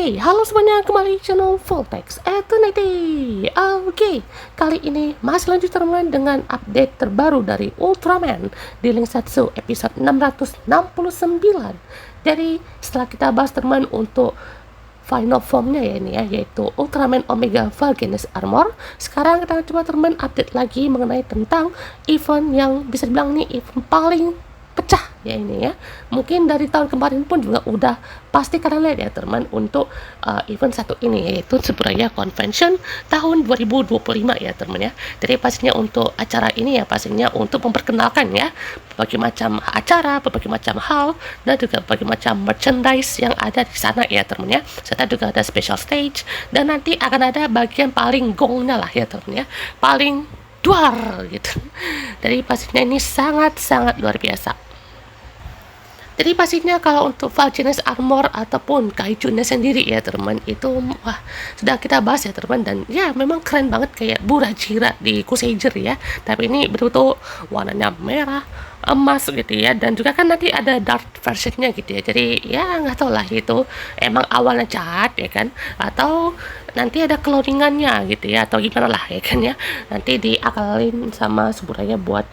Oke, halo semuanya, kembali channel Voltex Eternity. Oke, kali ini masih lanjut teman dengan update terbaru dari Ultraman di Link Setsu episode 669. Jadi setelah kita bahas teman untuk final formnya ya ini ya, yaitu Ultraman Omega Vulcanus Armor, sekarang kita coba teman update lagi mengenai tentang event yang bisa dibilang nih event paling pecah ya ini ya. Mungkin dari tahun kemarin pun juga udah pasti kalian lihat ya teman untuk event satu ini, yaitu Shibuya Convention tahun 2025 ya teman ya. Jadi pastinya untuk acara ini ya pastinya untuk memperkenalkan ya berbagai macam acara, berbagai macam hal, dan juga berbagai macam merchandise yang ada di sana ya teman ya. Serta juga ada special stage, dan nanti akan ada bagian paling gongnya lah ya teman ya, paling duar gitu. Jadi pastinya ini sangat-sangat luar biasa. Jadi pastinya kalau untuk Vulcanus Armor ataupun Kaijunya sendiri ya teman, itu wah sudah kita bahas ya teman, dan ya memang keren banget kayak Burajira di Kuseijir ya. Tapi ini betul-betul warnanya merah, emas gitu ya, dan juga kan nanti ada dark versionnya gitu ya. Jadi ya nggak tahu lah itu emang awalnya jahat ya kan, atau nanti ada cloningannya gitu ya, atau gimana lah ya kan ya. Nanti diakalin sama Suburaya buat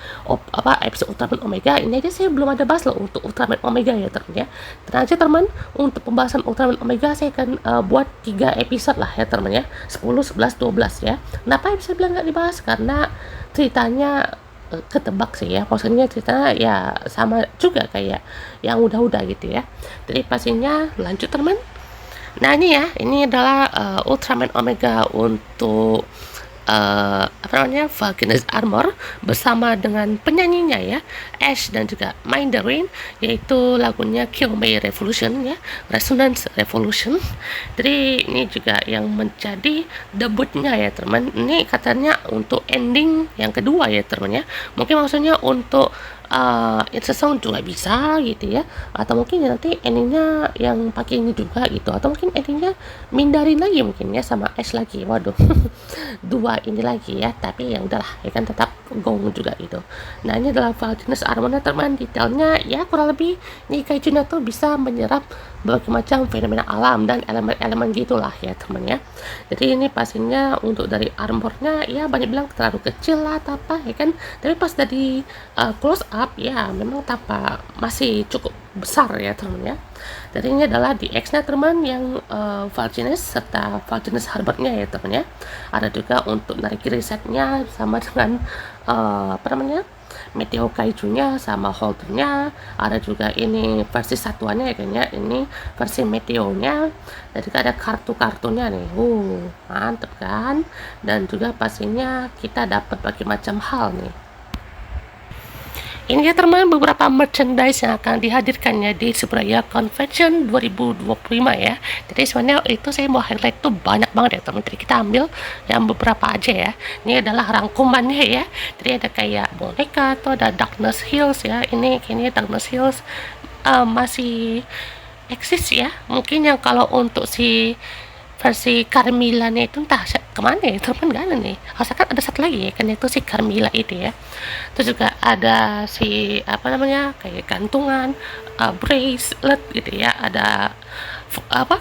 episode Ultraman Omega. Ini aja saya belum ada bahas loh untuk Ultraman Omega ya teman ya. Tenang aja teman, untuk pembahasan Ultraman Omega saya akan buat 3 episode lah ya teman ya, 10, 11, 12 ya. Kenapa episode bilang nggak dibahas? Karena ceritanya ketebak sih ya, maksudnya ceritanya ya sama juga kayak yang udah-udah gitu ya. Jadi pastinya lanjut teman. Nah ini ya, ini adalah Ultraman Omega untuk Vulcanus Armor bersama dengan penyanyinya ya, Ash dan juga Mandarin, yaitu lagunya Kyomei Revolution ya, Resonance Revolution. Jadi ini juga yang menjadi debutnya ya teman. Ini katanya untuk ending yang kedua ya teman ya. Mungkin maksudnya untuk Song juga bisa gitu ya, atau mungkin nanti endingnya yang pakai ini juga gitu, atau mungkin endingnya Mindarin lagi mungkin ya sama Ash lagi. Waduh, dua ini lagi ya, tapi ya udahlah ya kan, tetap gong juga gitu. Nah ini adalah Vulcanus Armornya teman. Detailnya ya kurang lebih nih Kaijunya tuh bisa menyerap berbagai macam fenomena alam dan elemen-elemen gitulah ya teman ya. Jadi ini pastinya untuk dari armornya ya banyak bilang terlalu kecil lah apa ya kan, tapi pas dari close up ya memang tampak masih cukup besar ya teman ya. Jadi ini adalah DX-nya teman yang Vulcanus serta Vulcanus Harbornya ya teman ya. Ada juga untuk narik resetnya sama dengan Meteo Kaijunya sama holdernya. Ada juga ini versi satuannya ya kan ya, ini versi Meteonya, dan juga ada kartu-kartunya nih. Mantep kan. Dan juga pastinya kita dapat berbagai macam hal nih. Ini ya teman beberapa merchandise yang akan dihadirkannya di Shibuya Convention 2025 ya. Jadi sebenarnya itu saya mau highlight tuh banyak banget ya teman. Jadi kita ambil yang beberapa aja ya. Ini adalah rangkumannya ya. Jadi ada kayak boneka atau ada Darkness Hills ya. Ini kayaknya Darkness Hills masih eksis ya. Mungkin yang kalau untuk si versi Carmilla nih itu entah kemana ya teman, gak ada nih. Harusnya kan ada satu lagi ya kan, itu si Carmilla itu ya. Terus juga ada si kayak gantungan, bracelet gitu ya, ada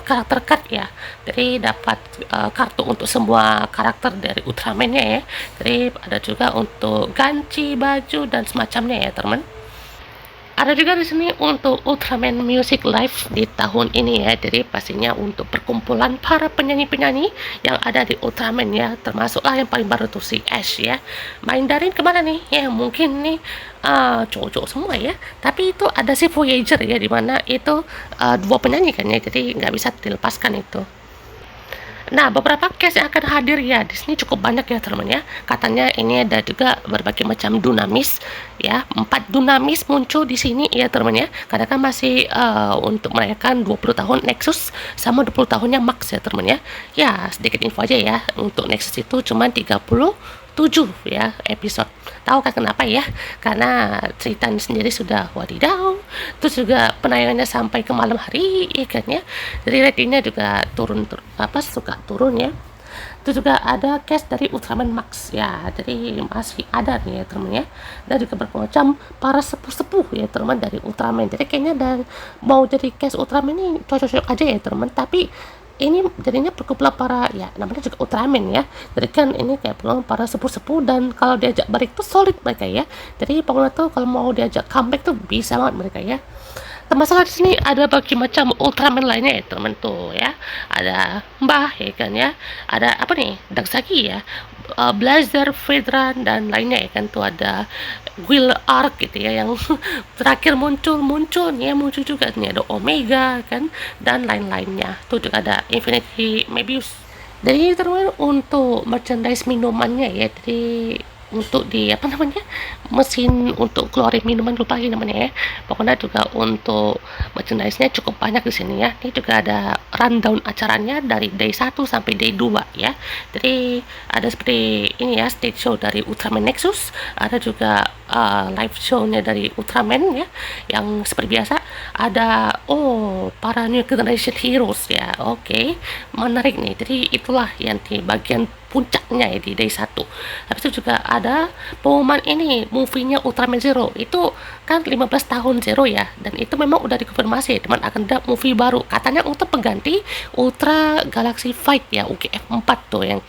karakter card ya. Jadi dapat kartu untuk semua karakter dari Ultraman-nya ya. Jadi ada juga untuk ganci baju dan semacamnya ya teman. Ada juga di sini untuk Ultraman Music Live di tahun ini ya. Jadi pastinya untuk perkumpulan para penyanyi-penyanyi yang ada di Ultraman ya, termasuklah yang paling baru tuh si Ash ya. Mandarin kemana nih? Ya mungkin nih cowok-cowok semua ya. Tapi itu ada si Voyager ya, dimana itu dua penyanyi kan ya. Jadi nggak bisa dilepaskan itu. Nah, beberapa case yang akan hadir ya di sini cukup banyak ya teman ya. Katanya ini ada juga berbagai macam dunamis ya. 4 dunamis muncul di sini ya teman ya. Karena kan masih untuk merayakan 20 tahun Nexus sama 20 tahunnya Max ya teman ya. Ya, sedikit info aja ya. Untuk Nexus itu cuma 37 ya episode. Tahu kan kenapa ya? Karena ceritanya sendiri sudah wadidaw. Terus juga penayangannya sampai ke malam hari ya kan ya. Jadi ratingnya juga suka turun ya. Itu juga ada cast dari Ultraman Max ya. Jadi masih ada nih ya teman ya. Dan juga bermacam para sepuh-sepuh ya teman dari Ultraman. Jadi kayaknya mau jadi cast Ultraman ini cocok-cocok aja ya teman. Tapi ini jadinya perkumpulan para, ya namanya juga Ultraman ya, jadi kan ini kayak perkumpulan para sepuh-sepuh, dan kalau diajak balik tuh solid mereka ya, jadi pokoknya tuh kalau mau diajak comeback tuh bisa banget mereka ya. Termasalah di sini ada berbagai macam Ultraman lainnya ya teman tuh ya. Ada Mbah ya kan ya. Ada apa nih? Dagsaki ya. Blazer, Vedran dan lainnya ya kan tuh ada Will Arc gitu ya yang terakhir muncul nih ya, muncul juga nih ada Omega kan dan lain-lainnya. Tuh juga ada Infinity Mebius. Jadi teman untuk merchandise minumannya ya, jadi untuk di apa namanya, mesin untuk keluarin minuman, lupa lagi namanya ya, pokoknya juga untuk merchandise-nya cukup banyak di sini ya. Ini juga ada rundown acaranya dari day 1 sampai day 2 ya, jadi ada seperti ini ya, stage show dari Ultraman Nexus, ada juga live show-nya dari Ultraman ya, yang seperti biasa ada para new generation heroes ya. Oke, menarik nih, jadi itulah yang di bagian puncaknya ya di day 1. Habis itu juga ada pengumuman ini movie-nya Ultraman Zero, itu kan 15 tahun Zero ya, dan itu memang udah dikonfirmasi teman akan ada movie baru katanya untuk pengganti Ultra Galaxy Fight ya, UGF 4 tuh yang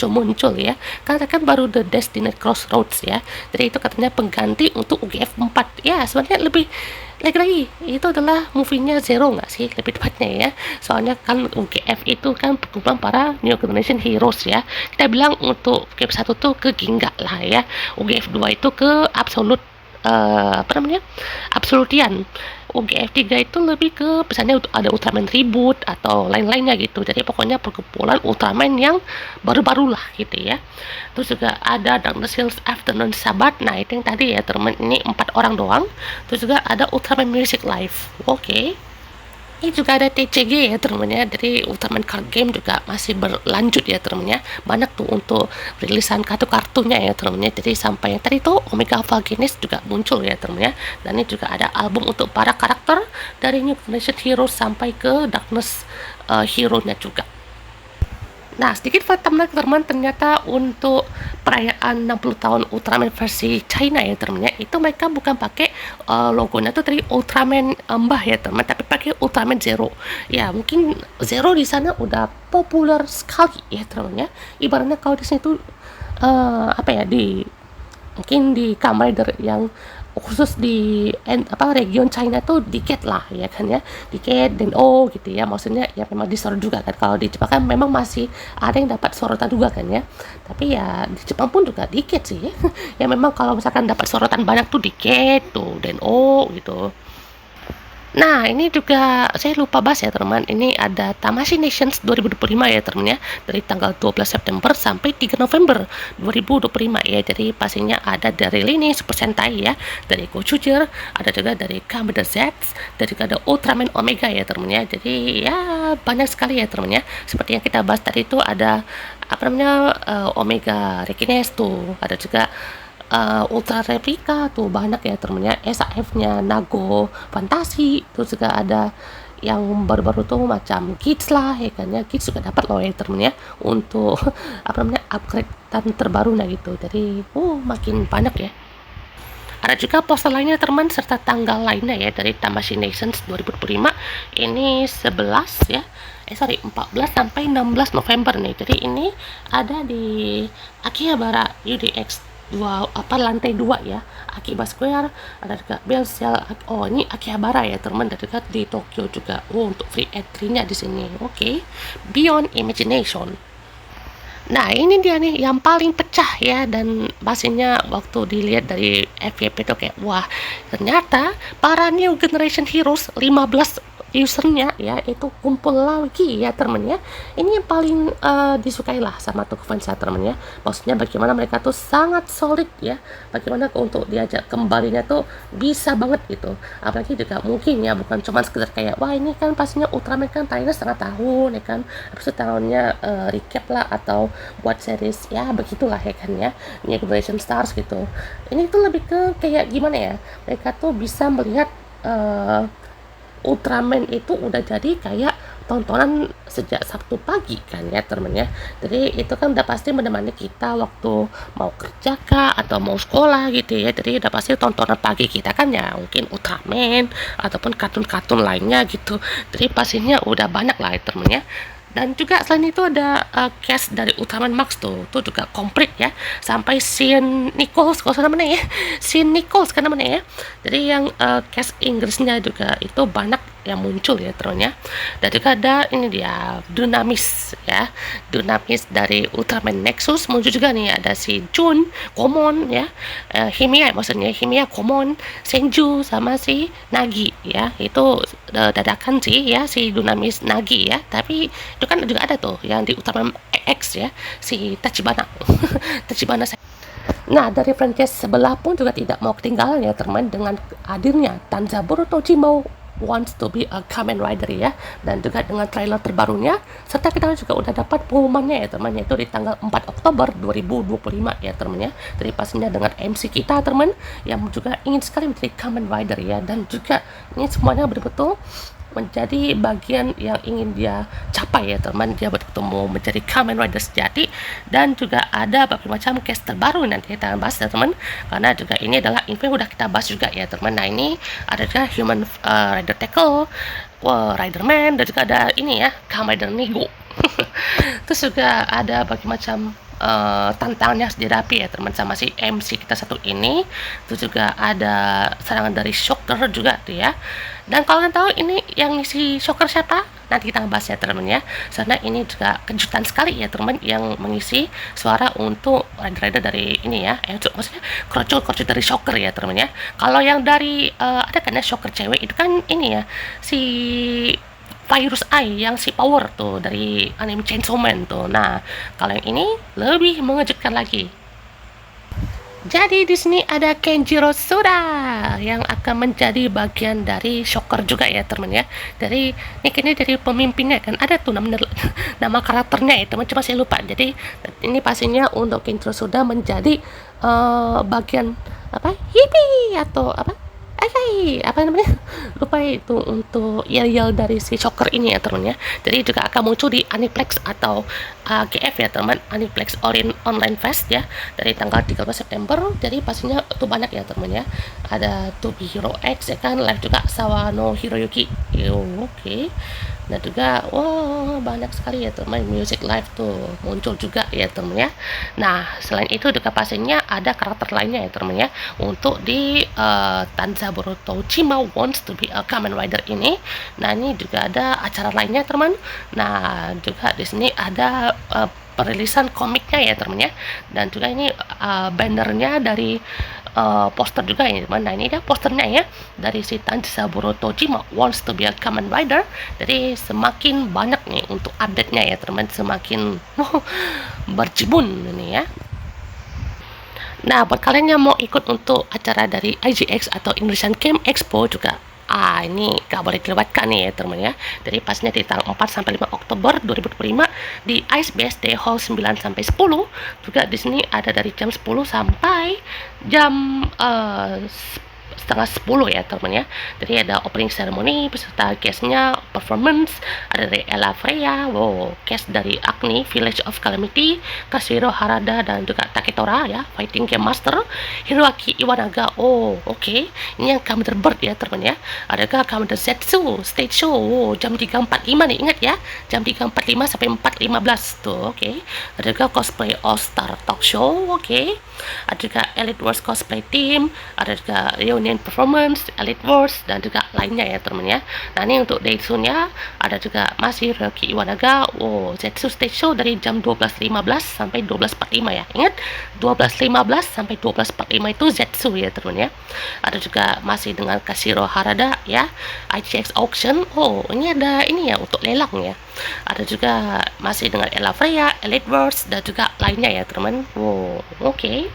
muncul ya, karena kan baru The Destiny Crossroads ya, jadi itu katanya pengganti untuk UGF 4 ya. Sebenarnya lebih lagi itu adalah movie-nya Zero nggak sih lebih tepatnya ya, soalnya kan UGF itu kan perkumpulan para New Generation Heroes ya, kita bilang untuk UGF 1 tuh ke Ginga lah ya, UGF 2 itu ke Absolute apa namanya, Absolutian. UGF 3 itu lebih ke misalnya ada Ultraman Reboot atau lain-lainnya gitu, jadi pokoknya perkumpulan Ultraman yang baru-baru lah gitu ya. Terus juga ada Darkness Hills Afternoon Sabbath, nah itu yang tadi ya teman, ini 4 orang doang. Terus juga ada Ultraman Music Live. Oke. Ini juga ada TCG ya temennya, jadi Ultraman Card Game juga masih berlanjut ya temennya, banyak tuh untuk rilisan kartu-kartunya ya temennya, jadi sampai yang tadi tuh Omega Alpha Genesis juga muncul ya temennya, dan ini juga ada album untuk para karakter dari New Generation Heroes sampai ke Darkness Hero-nya juga. Nah, sedikit fakta menarik teman, ternyata untuk perayaan 60 tahun Ultraman versi China ya teman ya, itu mereka bukan pakai logonya tuh tadi Ultraman Mbah ya teman, tapi pakai Ultraman Zero. Ya, mungkin Zero di sana udah populer sekali ya teman ya. Ibaratnya kalau di sini tuh apa ya, di mungkin di Kamen Rider yang khusus di region China tuh dikit lah ya kan ya, dikit dan gitu ya, maksudnya ya memang disorot juga kan, kalau di Jepang kan memang masih ada yang dapat sorotan juga kan ya, tapi ya di Jepang pun juga dikit sih ya memang kalau misalkan dapat sorotan banyak tuh dikit tuh dan gitu. Nah, ini juga saya lupa bahas ya teman, ini ada Tamashii Nations 2025 ya teman ya, dari tanggal 12 September sampai 3 November 2025 ya, jadi pastinya ada dari lini Super Sentai ya, dari Gochuger, ada juga dari Kamen Rider Z, dan juga ada Ultraman Omega ya teman ya, jadi ya banyak sekali ya teman ya, seperti yang kita bahas tadi itu ada apa namanya Omega Rekiness tuh, ada juga Ultra Replika tuh banyak ya temennya, SAF-nya Nago Fantasi, terus juga ada yang baru-baru tuh macam Kids lah ya kan ya, Kids juga dapat loh ya temennya untuk apa namanya upgrade dan terbaru nah gitu, jadi makin banyak ya. Ada juga poster lainnya teman serta tanggal lainnya ya dari Tamashii Nations 2025, ini 11 ya 14 sampai 16 November nih, jadi ini ada di Akihabara UDX lantai 2 ya, Akiba Square, ada juga Bellsell. Ini Akihabara ya teman, dan dekat di Tokyo juga. Untuk free entry-nya di sini. Oke. Beyond Imagination. Nah, ini dia nih yang paling pecah ya, dan pastinya waktu dilihat dari FYP itu kayak wah, ternyata para New Generation Heroes 15 usernya ya itu kumpul lagi ya temennya. Ini yang paling disukai lah sama tuh fans ya temennya, maksudnya bagaimana mereka tuh sangat solid ya, bagaimana untuk diajak kembalinya tuh bisa banget gitu, apalagi juga mungkin ya bukan cuma sekedar kayak wah ini kan pastinya Ultraman kan tayangnya setengah tahun ya kan, habis itu tahunnya recap lah atau buat series ya begitulah ya kan ya, New Generation Stars gitu. Ini tuh lebih ke kayak gimana ya, mereka tuh bisa melihat Ultraman itu udah jadi kayak tontonan sejak Sabtu pagi kan ya temennya, jadi itu kan udah pasti menemani kita waktu mau kerja kah atau mau sekolah gitu ya, jadi udah pasti tontonan pagi kita kan ya mungkin Ultraman ataupun kartun-kartun lainnya gitu, jadi pastinya udah banyak lah ya temennya. Dan juga selain itu ada cast dari Ultraman Max tuh juga komplit ya, sampai Sean Nichols kalau salah namanya ya, Sean Nichols kan namanya ya. Jadi yang cast Inggrisnya juga itu banyak yang muncul ya teman-teman ya. Dan juga ada ini dia Dunamis ya, Dunamis dari Ultraman Nexus muncul juga nih, ada si Jun Komon ya, Himiya maksudnya, Himiya Komon, Senju sama si Nagi ya. Itu dadakan sih ya si Dunamis Nagi ya, tapi itu kan juga ada tuh yang di Ultraman X ya, si Tachibana. Tachibana. Nah, dari franchise sebelah pun juga tidak mau ketinggalan ya teman, dengan hadirnya Tanzaburo Tojimou Wants to be a Kamen Rider ya, dan juga dengan trailer terbarunya, serta kita juga udah dapat pengumumannya ya teman, yaitu di tanggal 4 Oktober 2025 ya teman ya. Jadi pastinya dengan MC kita teman yang juga ingin sekali menjadi Kamen Rider ya, dan juga ini semuanya betul-betul menjadi bagian yang ingin dia capai ya teman. Dia betul-betul mau menjadi Kamen Rider sejati, dan juga ada berbagai macam cast terbaru nanti kita bahas ya teman, karena juga ini adalah info yang udah kita bahas juga ya teman. Nah, ini ada juga Human Rider Tackle, Riderman, dan juga ada ini ya Kamen Rider Nego. Terus juga ada berbagai macam tantangannya harus dihadapi ya teman sama si MC kita satu ini. Terus juga ada serangan dari Shocker juga tuh ya. Dan kalau kalian tahu ini yang ngisi Shocker siapa? Nanti kita bahas ya teman ya. Karena ini juga kejutan sekali ya teman, yang mengisi suara untuk rider-rider dari ini ya. Maksudnya kroco-kroco dari Shocker ya teman ya. Kalau yang dari ada kan ya Shocker cewek itu kan ini ya, si Virus Eye yang si Power tuh dari anime Chainsaw Man tuh. Nah, kalau yang ini lebih mengejutkan lagi. Jadi di sini ada Kenjiro Suda yang akan menjadi bagian dari Shocker juga ya teman ya. Dari ini dari pemimpinnya kan ada tuh nama karakternya ya teman, cuma saya lupa. Jadi ini pastinya untuk Kenjiro Suda menjadi bagian apa? Hippie atau apa? Apa namanya, lupa itu, untuk yel-yel dari si Shocker ini ya teman ya. Jadi juga akan muncul di Aniplex atau AGF ya teman, Aniplex Online Fest ya, dari tanggal 13 September. Jadi pastinya itu banyak ya teman ya, ada To Be Hero X ya kan, live juga Sawano Hiroyuki. Oke. Dan juga banyak sekali ya teman, music live tuh muncul juga ya teman ya. Nah, selain itu juga pastinya ada karakter lainnya ya teman ya, untuk di Tanzaburo Tojimou Wants to be a Kamen Rider ini. Nah, ini juga ada acara lainnya teman. Nah, juga di sini ada perilisan komiknya ya teman ya, dan juga ini bannernya dari poster juga ya teman. Nah, ini dia posternya ya, dari si Tanjaburo Tojima Wants to be a Kamen Rider. Jadi semakin banyak nih untuk update-nya ya teman, semakin berjibun ini ya. Nah, buat kalian yang mau ikut untuk acara dari IGX atau Indonesian Game Expo juga, ini gak boleh dilewatkan nih ya teman ya. Jadi pasnya di tanggal 4 sampai 5 Oktober 2025 di Ice BSD Hall 9 sampai 10. Juga di sini ada dari jam 10 sampai jam setengah 10 ya teman ya. Jadi ada opening ceremony beserta guestnya, performance ada dari Ella Freya, guest dari Agni Village of Calamity, Kashiro Harada, dan juga Taketora ya, fighting game master, Hiroaki Iwanaga. Oke. Ini yang Kamen Bird ya teman ya. Adakah Kamen Zetsu stage show jam 3.45 nih, ingat ya, jam 3.45 sampai 4.15 tuh. Oke. Adakah cosplay All Star Talk Show. Oke. Ada juga Elite Wars cosplay team, ada juga reunion performance, Elite Wars, dan juga lainnya ya teman ya. Nah, ini untuk Daisun-nya ada juga masih Hiroaki Iwanaga. Zetsu stage show dari jam 12.15 sampai 12.45 ya. Ingat, 12.15 sampai 12.45 itu Zetsu ya teman ya. Ada juga masih dengan Kashiro Harada ya, IGX auction. Ini ada ini ya untuk lelang ya. Ada juga masih dengan Ella Freya, Elite Wars, dan juga lainnya ya teman. Oke.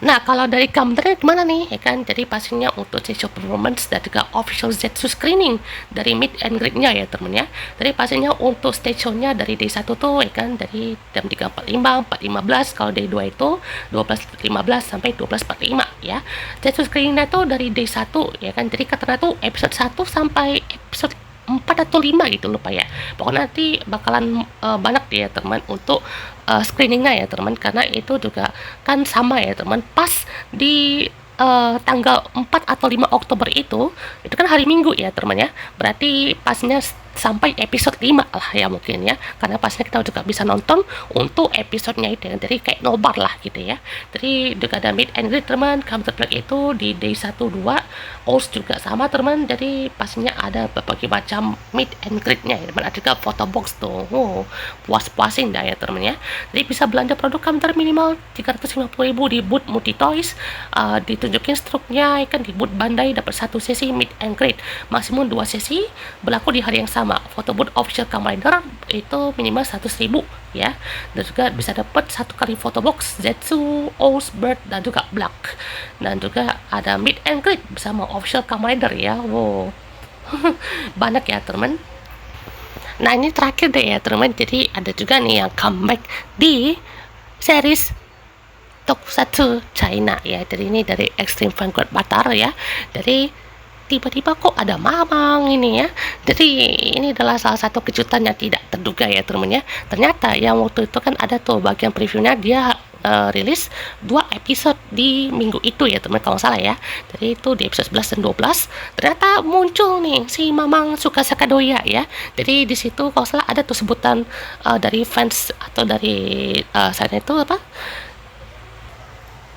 Nah, kalau dari Kamen gimana nih ya kan? Jadi pastinya untuk session performance dan juga official Zetsu screening dari meet and greet-nya ya teman ya. Jadi pastinya untuk stage show-nya dari day 1 tuh ya kan, dari jam 3.45, 4.15. Kalau day 2 itu 12.15 sampai 12.45 ya. Zetsu screening-nya tuh dari day 1 ya kan. Jadi katanya tuh episode 1 sampai episode 4 atau 5 gitu, lupa ya. Pokoknya nanti bakalan banyak ya teman untuk screeningnya ya teman, karena itu juga kan sama ya teman, pas di tanggal 4 atau 5 Oktober itu kan hari Minggu ya teman ya. Berarti pasnya sampai episode 5 lah ya mungkin ya, karena pastinya kita juga bisa nonton untuk episodenya itu ya. Jadi kayak nobar lah gitu ya. Jadi juga ada meet and greet teman, Come to Play itu di day 1, 2 Ours juga sama teman, jadi pastinya ada berbagai macam meet and greetnya ya teman. Ada juga photo box tuh, puas-puasin dah ya teman ya. Jadi bisa belanja produk Kamter minimal 350.000 di booth Multi Toys. Ditunjukin struknya ya kan, di booth Bandai dapat 1 sesi meet and greet, maksimum 2 sesi berlaku di hari yang sama. Foto booth official Kamen Rider itu minimal 100.000 ya, dan juga bisa dapat 1 kali foto box Zetsu, Ours, Bird, dan juga Black. Dan juga ada meet and greet bersama official Kamen Rider ya. Wow. Banyak ya teman. Nah ini terakhir deh ya teman, jadi ada juga nih yang comeback di series Tokusatsu China ya. Jadi ini dari Extreme Vanguard Batar ya. Dari tiba-tiba kok ada Mamang ini ya. Jadi ini adalah salah satu kejutan yang tidak terduga ya teman ya. Ternyata yang waktu itu kan ada tuh bagian previewnya, dia rilis 2 episode di minggu itu ya teman kalau salah ya. Jadi itu di episode 11 dan 12 ternyata muncul nih si Mamang Tsukasaka Doya ya. Jadi di situ kalau salah ada tuh sebutan dari fans atau dari sana itu apa?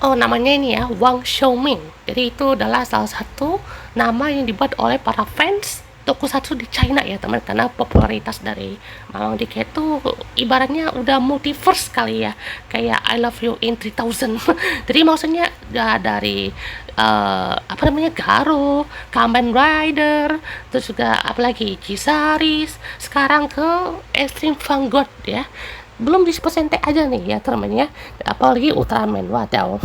Oh, namanya ini ya, Wang Xiaoming. Jadi itu adalah salah satu nama yang dibuat oleh para fans Tokusatsu di China ya teman, karena popularitas dari Mamang Dike itu ibaratnya udah multiverse kali ya, kayak I Love You in 3000. Jadi maksudnya ya dari apa namanya, Garo, Kamen Rider, terus juga apalagi Kizaris, sekarang ke Extreme Vanguard ya. Belum disebut Sentai aja nih ya teman ya, apalagi Ultraman. Waduh.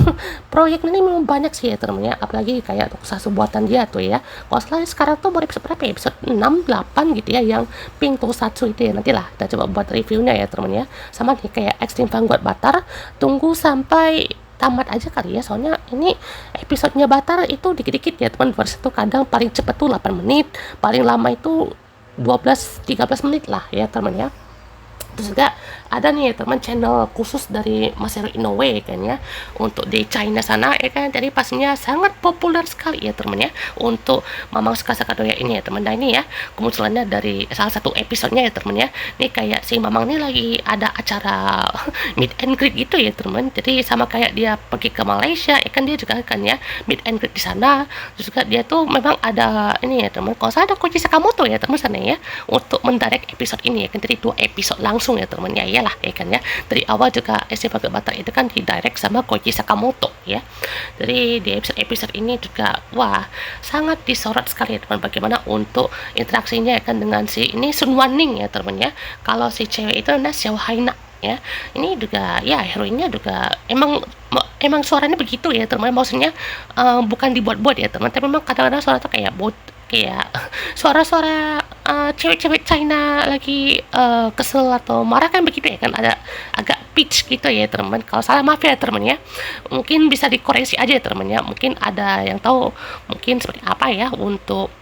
Proyek ini memang banyak sih ya teman ya, apalagi kayak Tokusatsu buatan dia tuh ya. Kalau salah sekarang tuh baru episode berapa ya? Episode 6, 8 gitu ya, yang Pink Tokusatsu itu ya. Nantilah kita coba buat reviewnya ya teman ya. Sama nih kayak Extreme Vanguard Batar, tunggu sampai tamat aja kali ya, soalnya ini episodenya Batar itu dikit-dikit ya teman. Versi itu kadang paling cepet tuh 8 menit, paling lama itu 12-13 menit lah ya teman ya. Terus juga ada nih teman channel khusus dari Masaru Inoue kan ya, untuk di China sana ya kan. Jadi pastinya sangat populer sekali ya teman ya untuk Mamang Tsukasaka Doya ini ya teman. Nah ini ya kemunculannya dari salah satu episodenya ya teman ya. Ini kayak si Mamang ini lagi ada acara meet and greet gitu ya teman. Jadi sama kayak dia pergi ke Malaysia ya kan, dia juga kan ya meet and greet di sana. Terus juga dia tuh memang ada ini ya teman, kalau saya ada Koji Sakamoto ya teman sana ya, untuk mendirect episode ini ya kan. Jadi 2 episode langsung ya teman ya, iyalah ya kan ya. Dari awal juga Extreme Vanguard Batar itu kan didirect sama Koji Sakamoto ya. Jadi di episode ini juga wah sangat disorot sekali ya teman, bagaimana untuk interaksinya ya kan dengan si ini Sun Wanning ya teman ya. Kalau si cewek itu adalah Xiao Haina ya. Ini juga ya heroinnya juga emang suaranya begitu ya teman, maksudnya bukan dibuat-buat ya teman, tapi memang kadang-kadang suara tuh kayak kayak suara-suara cewek-cewek China lagi kesel atau marah kan begitu ya kan, ada agak pitch gitu ya teman. Kalau salah maaf ya teman ya, mungkin bisa dikoreksi aja ya teman ya, mungkin ada yang tahu mungkin seperti apa ya untuk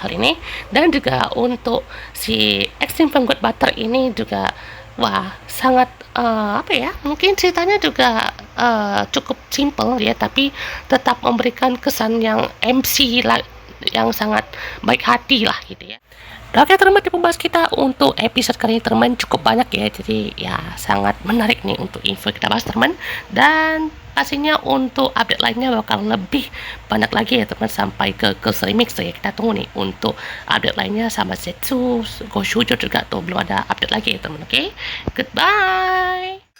hal ini. Dan juga untuk si Extreme Vanguard Batar ini juga wah sangat apa ya, mungkin ceritanya juga cukup simple ya, tapi tetap memberikan kesan yang MC lah, yang sangat baik hati lah gitu ya. Oke teman, pembahas kita untuk episode kali ini teman cukup banyak ya, jadi ya sangat menarik nih untuk info kita bahas teman. Dan pastinya untuk update lainnya bakal lebih banyak lagi ya teman, sampai ke Remix ya. Kita tunggu nih untuk update lainnya sama Zetsu, Go Shoujo juga tuh belum ada update lagi ya teman. Oke, goodbye.